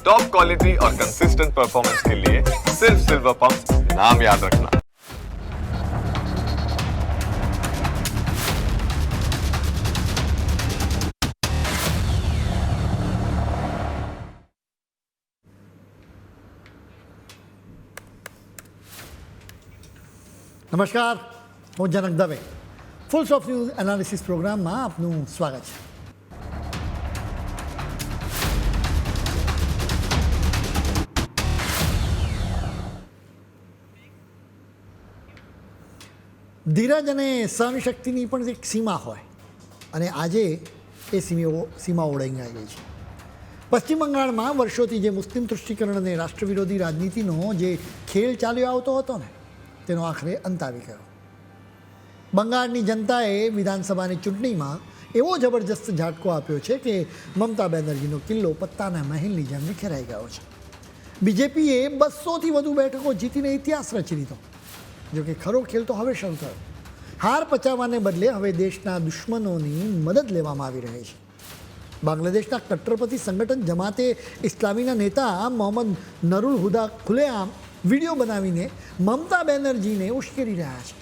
Top quality और consistent performance के लिए सिर्फ सिल्वर पंप नाम याद रखना। નમસ્કાર, હું Janak Dave. Fools of news analysis પ્રોગ્રામમાં આપનું સ્વાગત છે. ધીરજ અને સહનશક્તિની પણ એક સીમા હોય અને આજે એ સીમા ઓળંગાઈ ગઈ છે. પશ્ચિમ બંગાળમાં વર્ષોથી જે મુસ્લિમ તૃષ્ટિકરણ અને રાષ્ટ્રવિરોધી રાજનીતિનો જે ખેલ ચાલ્યો આવતો હતો ને, તેનો આખરે અંત આવી ગયો. બંગાળની જનતાએ વિધાનસભાની ચૂંટણીમાં એવો જબરજસ્ત ઝાટકો આપ્યો છે કે મમતા બેનર્જીનો કિલ્લો પત્તાના મહેલની જેમ વિખેરાઈ ગયો છે. બીજેપીએ 200થી વધુ બેઠકો જીતીને ઇતિહાસ રચી લીધો. જોકે ખરો ખેલ તો હવે શરૂ થયો. હાર પચાવવાને બદલે હવે દેશના દુશ્મનોની મદદ લેવામાં આવી રહી છે. બાંગ્લાદેશના કટ્ટરપંથી સંગઠન જમાતે ઇસ્લામીના નેતા મોહમ્મદ નરુલ હુદા ખુલ્લેઆમ વિડીયો બનાવીને મમતા બેનર્જીને ઉશ્કેરી રહ્યા છે.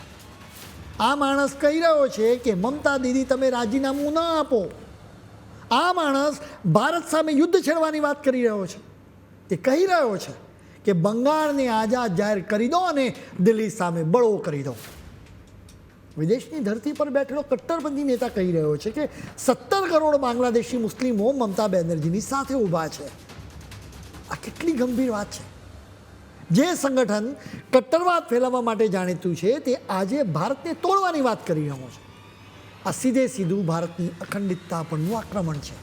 આ માણસ કહી રહ્યો છે કે મમતા દીદી તમે રાજીનામું ન આપો. આ માણસ ભારત સામે યુદ્ધ છેડવાની વાત કરી રહ્યો છે. એ કહી રહ્યો છે કે બંગાળને આઝાદ જાહેર કરી દો અને દિલ્હી સામે બળવો કરી દો. વિદેશની ધરતી પર બેઠેલો કટ્ટરપંથી નેતા કહી રહ્યો છે કે 17 કરોડ બાંગ્લાદેશી મુસ્લિમો મમતા બેનર્જીની સાથે ઊભા છે. આ કેટલી ગંભીર વાત છે. જે સંગઠન કટ્ટરવાદ ફેલાવવા માટે જાણીતું છે તે આજે ભારતને તોડવાની વાત કરી રહ્યો છે. આ સીધે સીધું ભારતની અખંડિતતા પરનું આક્રમણ છે.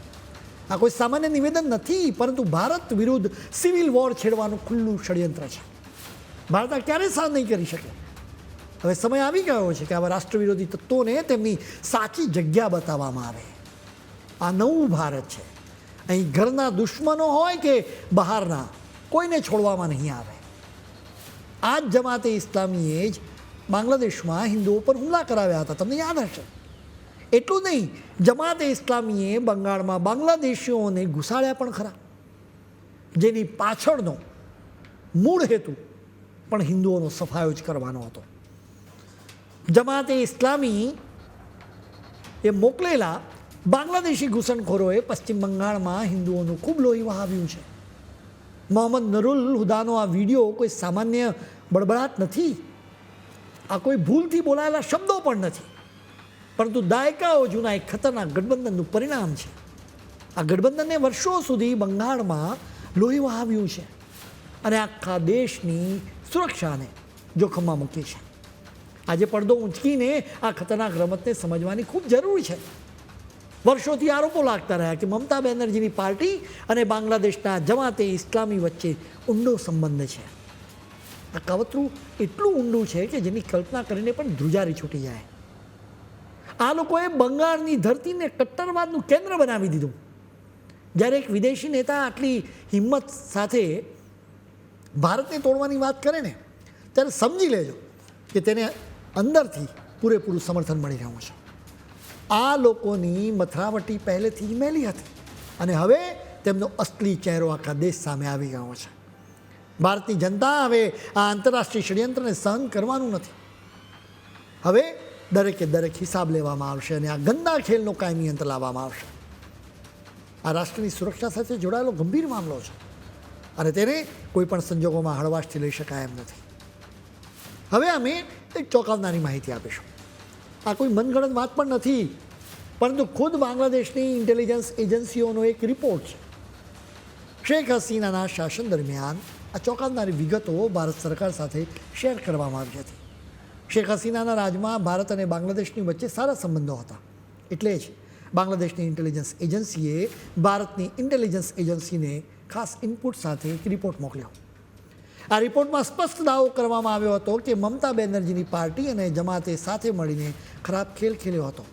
આ કોઈ સામાન્ય નિવેદન નથી, પરંતુ ભારત વિરુદ્ધ સિવિલ વોર છેડવાનું ખુલ્લું ષડયંત્ર છે. ભારત આ ક્યારેય સહન નહીં કરી શકે. હવે સમય આવી ગયો છે કે આવા રાષ્ટ્રવિરોધી તત્વોને તેમની સાચી જગ્યા બતાવવામાં આવે. આ નવું ભારત છે. અહીં ઘરના દુશ્મનો હોય કે બહારના, કોઈને છોડવામાં નહીં આવે. આ જ જમાતે ઇસ્લામીએ જ બાંગ્લાદેશમાં હિન્દુઓ પર હુમલા કરાવ્યા હતા, તમને યાદ હશે. એટલું નહીં, જમાતે ઇસ્લામીએ બંગાળમાં બાંગ્લાદેશીઓને ઘુસાડ્યા પણ ખરા, જેની પાછળનો મૂળ હેતુ પણ હિન્દુઓનો સફાયો જ કરવાનો હતો. જમાતે ઇસ્લામી એ મોકલેલા બાંગ્લાદેશી ઘૂસણખોરોએ પશ્ચિમ બંગાળમાં હિન્દુઓનું ખૂબ લોહી વહાવ્યું છે. મોહમ્મદ નરુલ હુદાનો આ વિડીયો કોઈ સામાન્ય બળબડાટ નથી. આ કોઈ ભૂલથી બોલાયેલા શબ્દો પણ નથી, પરંતુ દાયકાઓ જૂના એક ખતરનાક ગઠબંધનનું પરિણામ છે. આ ગઠબંધનને વર્ષો સુધી બંગાળમાં લોહી વહાવ્યું છે અને આખા દેશની સુરક્ષાને જોખમમાં મૂકી છે. આજે પડદો ઊંચકીને આ ખતરનાક રમતને સમજવાની ખૂબ જરૂર છે. વર્ષોથી આરોપો લાગતા રહ્યા કે મમતા બેનર્જીની પાર્ટી અને બાંગ્લાદેશના જમાતે ઇસ્લામી વચ્ચે ઊંડો સંબંધ છે. આ કાવતરું એટલું ઊંડું છે કે જેની કલ્પના કરીને પણ ધ્રુજારી છૂટી જાય. આ લોકોએ બંગાળની ધરતીને કટ્ટરવાદનું કેન્દ્ર બનાવી દીધું. જ્યારે એક વિદેશી નેતા આટલી હિંમત સાથે ભારતને તોડવાની વાત કરે ને, ત્યારે સમજી લેજો કે તેને અંદરથી પૂરેપૂરું સમર્થન મળી રહ્યું છે. આ લોકોની મથરાવટી પહેલેથી મેલી હતી અને હવે તેમનો અસલી ચહેરો આખા દેશ સામે આવી ગયો છે. ભારતની જનતા હવે આ આંતરરાષ્ટ્રીય ષડયંત્રને સહન કરવાનું નથી. હવે દરેકે દરેક હિસાબ લેવામાં આવશે અને આ ગંદા ખેલનો કાયમી અંત લાવવામાં આવશે. આ રાષ્ટ્રની સુરક્ષા સાથે જોડાયેલો ગંભીર મામલો છે અને તેને કોઈ પણ સંજોગોમાં હળવાશથી લઈ શકાય એમ નથી. હવે અમે એક ચોંકાવનારી માહિતી આપીશું. આ કોઈ મનગણત વાત પણ નથી, પરંતુ ખુદ બાંગ્લાદેશની ઇન્ટેલિજન્સ એજન્સીઓનો એક રિપોર્ટ છે. શેખ હસીનાના શાસન દરમિયાન આ ચોંકાવનારી વિગતો ભારત સરકાર સાથે શેર કરવામાં આવી હતી. શેખ હસીનાના રાજમાં ભારત અને બાંગ્લાદેશની વચ્ચે સારા સંબંધો હતા. એટલે જ બાંગ્લાદેશની ઇન્ટેલિજન્સ એજન્સીએ ભારતની ઇન્ટેલિજન્સ એજન્સીને ખાસ ઇનપુટ સાથે એક રિપોર્ટ મોકલ્યો. આ રિપોર્ટમાં સ્પષ્ટ દાવો કરવામાં આવ્યો હતો કે મમતા બેનર્જીની પાર્ટી અને જમાતે સાથે મળીને ખરાબ ખેલ ખેલ્યો હતો.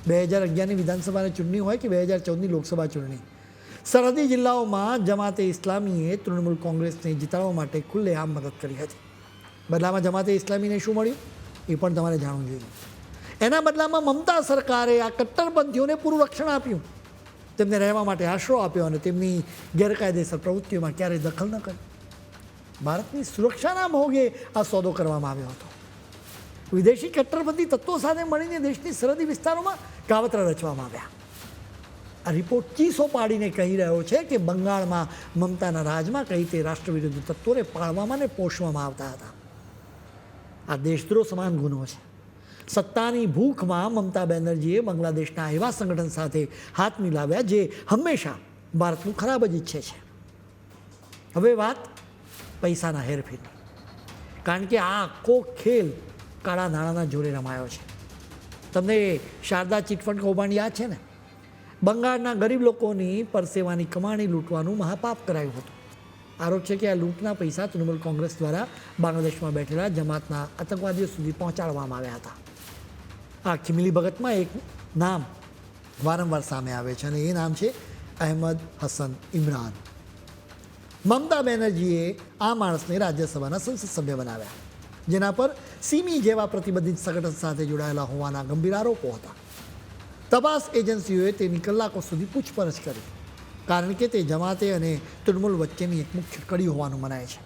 2011ની વિધાનસભાની ચૂંટણી હોય કે 2014ની લોકસભા ચૂંટણી, સરહદી જિલ્લાઓમાં જમાતે ઇસ્લામીએ તૃણમૂલ કોંગ્રેસને જીતાડવા માટે ખુલ્લેઆમ મદદ કરી હતી. બદલામાં જમાતે ઇસ્લામીને શું મળ્યું એ પણ તમારે જાણવું જોઈએ. એના બદલામાં મમતા સરકારે આ કટ્ટરપંથીઓને પૂરું રક્ષણ આપ્યું. તેમને રહેવા માટે આશરો આપ્યો અને તેમની ગેરકાયદેસર પ્રવૃત્તિઓમાં ક્યારેય દખલ ન કરી. ભારતની સુરક્ષાના મોગે આ સોદો કરવામાં આવ્યો હતો. વિદેશી કટ્ટરપંથી તત્વો સાથે મળીને દેશની સરહદી વિસ્તારોમાં કાવતરા રચવામાં આવ્યા. આ રિપોર્ટ ચીસો પાડીને કહી રહ્યો છે કે બંગાળમાં મમતાના રાજમાં કઈ રીતે રાષ્ટ્રવિરોધી તત્વોને પાળવામાં અને પોષવામાં આવતા હતા. આ દેશદ્રોહ સમાન ગુનો છે. સત્તાની ભૂખમાં મમતા બેનર્જીએ બાંગ્લાદેશના એવા સંગઠન સાથે હાથ મિલાવ્યા જે હંમેશા ભારતનું ખરાબ જ ઈચ્છે છે. હવે વાત પૈસાના હેરફેરની, કારણ કે આ આખો ખેલ કાળા નાણાંના જોરે રમાયો છે. તમને શારદા ચીટફંડ કૌભાંડ યાદ છે ને? બંગાળના ગરીબ લોકોની પરસેવાની કમાણી લૂંટવાનું મહાપાપ કરાયું હતું. આરોપ છે કે આ લૂંટના પૈસા તૃણમૂલ કોંગ્રેસ દ્વારા બાંગ્લાદેશમાં બેઠેલા જમાતના આતંકવાદીઓ સુધી પહોંચાડવામાં આવ્યા હતા. આ ખિમલી ભગતમાં એક નામ વારંવાર સામે આવે છે અને એ નામ છે અહેમદ હસન ઇમરાન. મમતા બેનર્જીએ આ માણસને રાજ્યસભાના સંસદ સભ્ય બનાવ્યા, જેના પર સિમી જેવા પ્રતિબંધિત સંગઠન સાથે જોડાયેલા હોવાના ગંભીર આરોપો હતા. તપાસ એજન્સીઓએ તેની કલાકો સુધી પૂછપરછ કરી, કારણ કે તે જમાતે અને તૃણમૂલ વચ્ચેની એક મુખ્ય કડી હોવાનું મનાય છે.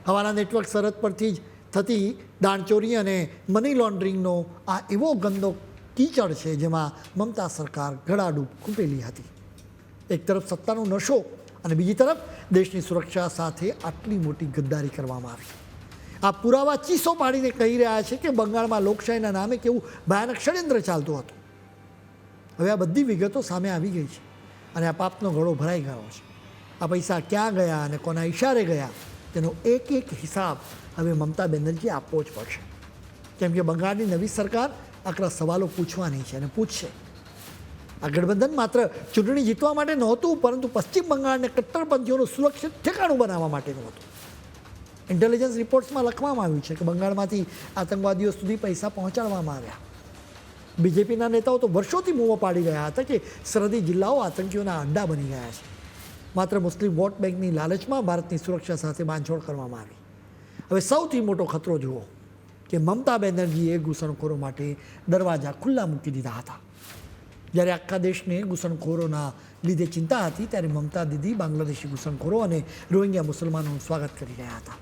હવાલા નેટવર્ક સરહદ પરથી જ થતી દાણચોરી અને મની લોન્ડરિંગનો આ એવો ગંદો કીચડ છે જેમાં મમતા સરકાર ગળાડૂબ ખૂંપેલી હતી. એક તરફ સત્તાનો નશો અને બીજી તરફ દેશની સુરક્ષા સાથે આટલી મોટી ગદ્દારી કરવામાં આવી. આ પુરાવા ચીસો પાડીને કહી રહ્યા છે કે બંગાળમાં લોકશાહીના નામે કેવું ભયાનક ષડયંત્ર ચાલતું હતું. હવે આ બધી વિગતો સામે આવી ગઈ છે અને આ પાપનો ગળો ભરાઈ ગયો છે. આ પૈસા ક્યાં ગયા અને કોના ઇશારે ગયા તેનો એક એક હિસાબ હવે મમતા બેનર્જીએ આપવો જ પડશે, કેમ કે બંગાળની નવી સરકાર આકરા સવાલો પૂછવાની છે અને પૂછશે. આ ગઠબંધન માત્ર ચૂંટણી જીતવા માટે નહોતું, પરંતુ પશ્ચિમ બંગાળને કટ્ટરપંથીઓનું સુરક્ષિત ઠેકાણું બનાવવા માટેનું હતું. ઇન્ટેલિજન્સ રિપોર્ટ્સમાં લખવામાં આવ્યું છે કે બંગાળમાંથી આતંકવાદીઓ સુધી પૈસા પહોંચાડવામાં આવ્યા. બીજેપીના નેતાઓ તો વર્ષોથી બૂમો પાડી રહ્યા હતા કે સરહદી જિલ્લાઓ આતંકીઓના અડ્ડા બની ગયા છે. માત્ર મુસ્લિમ વોટ બેંકની લાલચમાં ભારતની સુરક્ષા સાથે બાંધછોડ કરવામાં આવી. હવે સૌથી મોટો ખતરો જુઓ કે મમતા બેનર્જીએ ઘૂસણખોરો માટે દરવાજા ખુલ્લા મૂકી દીધા હતા. જ્યારે આખા દેશને ઘૂસણખોરોના લીધે ચિંતા હતી, ત્યારે મમતા દીદી બાંગ્લાદેશી ઘૂસણખોરો અને રોહિંગ્યા મુસલમાનોનું સ્વાગત કરી રહ્યા હતા.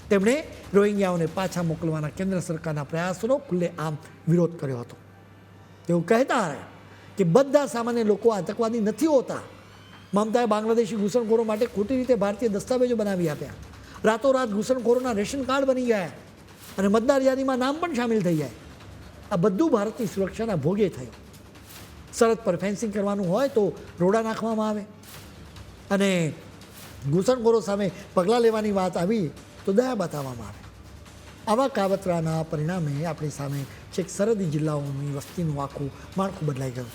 તેમણે રોહિંગ્યાઓને પાછા મોકલવાના કેન્દ્ર સરકારના પ્રયાસોનો ખુલ્લેઆમ વિરોધ કર્યો હતો. તેઓ કહેતા રહ્યા કે બધા સામાન્ય લોકો આતંકવાદી નથી હોતા. મમતાએ બાંગ્લાદેશી ઘૂસણખોરો માટે ખોટી રીતે ભારતીય દસ્તાવેજો બનાવી આપ્યા. રાતોરાત ઘૂસણખોરોના રેશન કાર્ડ બની ગયા અને મતદાર યાદીમાં નામ પણ સામેલ થઈ જાય. આ બધું ભારતની સુરક્ષાના ભોગે થયું. સરહદ પર ફેન્સિંગ કરવાનું હોય તો રોડા નાખવામાં આવે અને ઘૂસણખોરો સામે પગલાં લેવાની વાત આવી તો દયા બતાવવામાં આવે. આવા કાવતરાના પરિણામે આપણી સામે છેક સરહદી જિલ્લાઓની વસ્તીનું આખું માળખું બદલાઈ ગયું.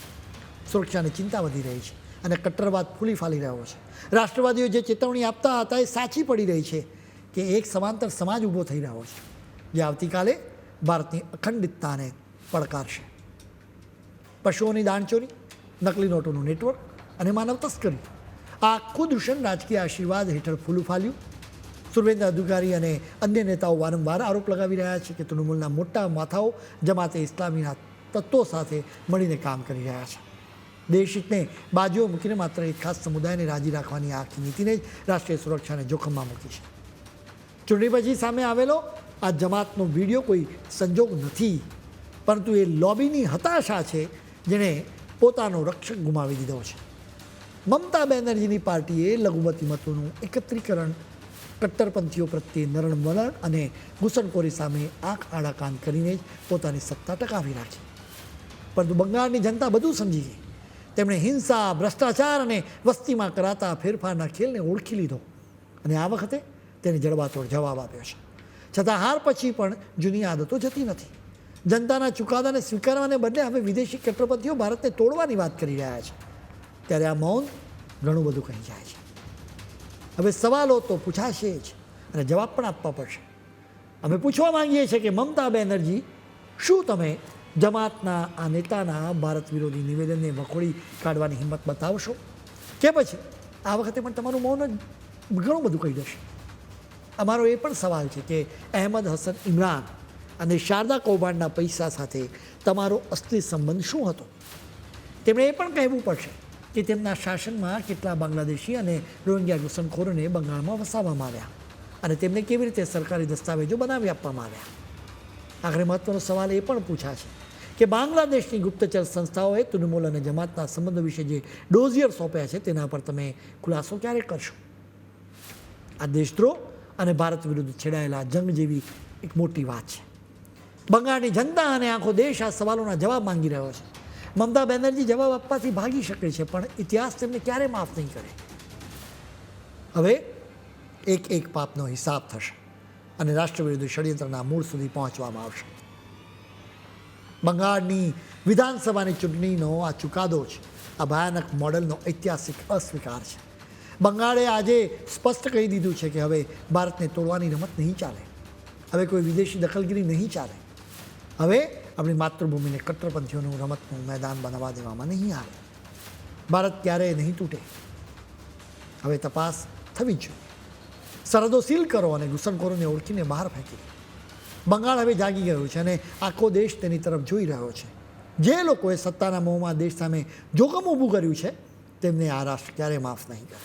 સુરક્ષાની ચિંતા વધી રહી છે અને કટ્ટરવાદ ફૂલી ફાલી રહ્યો છે. રાષ્ટ્રવાદીઓ જે ચેતવણી આપતા હતા એ સાચી પડી રહી છે કે એક સમાંતર સમાજ ઊભો થઈ રહ્યો છે, જે આવતીકાલે ભારતની અખંડિતતાને પડકારશે. પશુઓની દાણચોરી, નકલી નોટોનું નેટવર્ક અને માનવ તસ્કરી, આ આખું દૂષણ રાજકીય આશીર્વાદ હેઠળ ફૂલું ફાલ્યું. સુરવેન્દ્ર અધિકારી અને અન્ય નેતાઓ વારંવાર આરોપ લગાવી રહ્યા છે કે તૃણમૂલના મોટા માથાઓ જમાતે ઇસ્લામીના તત્વો સાથે મળીને કામ કરી રહ્યા છે. દેશહિતને બાજુઓ મૂકીને માત્ર એક ખાસ સમુદાયને રાજી રાખવાની આખી નીતિને જ રાષ્ટ્રીય સુરક્ષાને જોખમમાં મૂકી છે. ચૂંટણી પછી સામે આવેલો આ જમાતનો વિડીયો કોઈ સંજોગ નથી, પરંતુ એ લોબીની હતાશા છે જેણે પોતાનો રક્ષક ગુમાવી દીધો છે. મમતા બેનર્જીની પાર્ટીએ લઘુમતી મતોનું એકત્રીકરણ, કટ્ટરપંથીઓ પ્રત્યે નરણ વલણ અને ઘૂસણખોરી સામે આંખ આડા કાન કરીને જ પોતાની સત્તા ટકાવી રાખી. પરંતુ બંગાળની જનતા બધું સમજી ગઈ. તેમણે હિંસા, ભ્રષ્ટાચાર અને વસ્તીમાં કરાતા ફેરફારના ખેલને ઓળખી લીધો અને આ વખતે તેને જડબાતોડ જવાબ આપ્યો છે. છતાં હાર પછી પણ જૂની આદતો જતી નથી. જનતાના ચુકાદાને સ્વીકારવાને બદલે હવે વિદેશી કટ્ટરપંથીઓ ભારતને તોડવાની વાત કરી રહ્યા છે. ત્યારે આ મૌન ઘણું બધું કહી જાય છે. હવે સવાલો તો પૂછાશે જ અને જવાબ પણ આપવા પડશે. અમે પૂછવા માંગીએ છીએ કે મમતા બેનર્જી, શું તમે જમાતના આ નેતાના ભારત વિરોધી નિવેદનને વખોડી કાઢવાની હિંમત બતાવશો, કે પછી આ વખતે પણ તમારું મૌન જ ઘણું બધું કહી દેશે? અમારો એ પણ સવાલ છે કે અહેમદ હસન ઇમરાન અને શારદા કૌભાંડના પૈસા સાથે તમારો અસલી સંબંધ શું હતો? તેમણે એ પણ કહેવું પડશે કે તેમના શાસનમાં કેટલા બાંગ્લાદેશી અને રોહિંગ્યા ઘૂસણખોરોને બંગાળમાં વસાવવામાં આવ્યા અને તેમને કેવી રીતે સરકારી દસ્તાવેજો બનાવી આપવામાં આવ્યા. આખરે મહત્વનો સવાલ એ પણ પૂછાશે કે બાંગ્લાદેશની ગુપ્તચર સંસ્થાઓએ તૃણમૂલ અને જમાતના સંબંધો વિશે જે ડોઝિયર સોંપ્યા છે તેના પર તમે ખુલાસો ક્યારે કરશો? આ દેશદ્રોહ અને ભારત વિરુદ્ધ છેડાયેલા જંગ જેવી એક મોટી વાત છે. બંગાળની જનતા અને આખો દેશ આ સવાલોના જવાબ માંગી રહ્યો છે. મમતા બેનર્જી જવાબ આપવાથી ભાગી શકે છે, પણ ઇતિહાસ તેમને ક્યારે માફ નહીં કરે. હવે એક એક પાપનો હિસાબ થશે અને રાષ્ટ્રવિરોધી ષડયંત્રના મૂળ સુધી પહોંચવામાં આવશે. બંગાળની વિધાનસભાની ચૂંટણીનો આ ચુકાદો છે. આ ભયાનક મોડેલનો ઐતિહાસિક અસ્વીકાર છે. બંગાળે આજે સ્પષ્ટ કહી દીધું છે કે હવે ભારતને તોડવાની રમત નહીં ચાલે. હવે કોઈ વિદેશી દખલગીરી નહીં ચાલે. હવે આપણી માતૃભૂમિને કટ્ટરપંથીઓનું રમતનું મેદાન બનાવવા દેવામાં નહીં આવે. ભારત ક્યારેય નહીં તૂટે. હવે તપાસ થવી જ જોઈએ. સરહદો સીલ કરો અને ઘૂસણખોરોને ઓળખીને બહાર ફેંકી દો. બંગાળ હવે જાગી ગયું છે અને આખો દેશ તેની તરફ જોઈ રહ્યો છે. જે લોકોએ સત્તાના મોહમાં દેશ સામે જોખમ ઊભું કર્યું છે તેમને આ રાષ્ટ્ર ક્યારેય માફ નહીં કરે.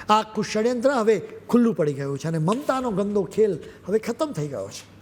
આ આખું ષડયંત્ર હવે ખુલ્લું પડી ગયું છે અને મમતાનો ગંદો ખેલ હવે ખતમ થઈ ગયો છે.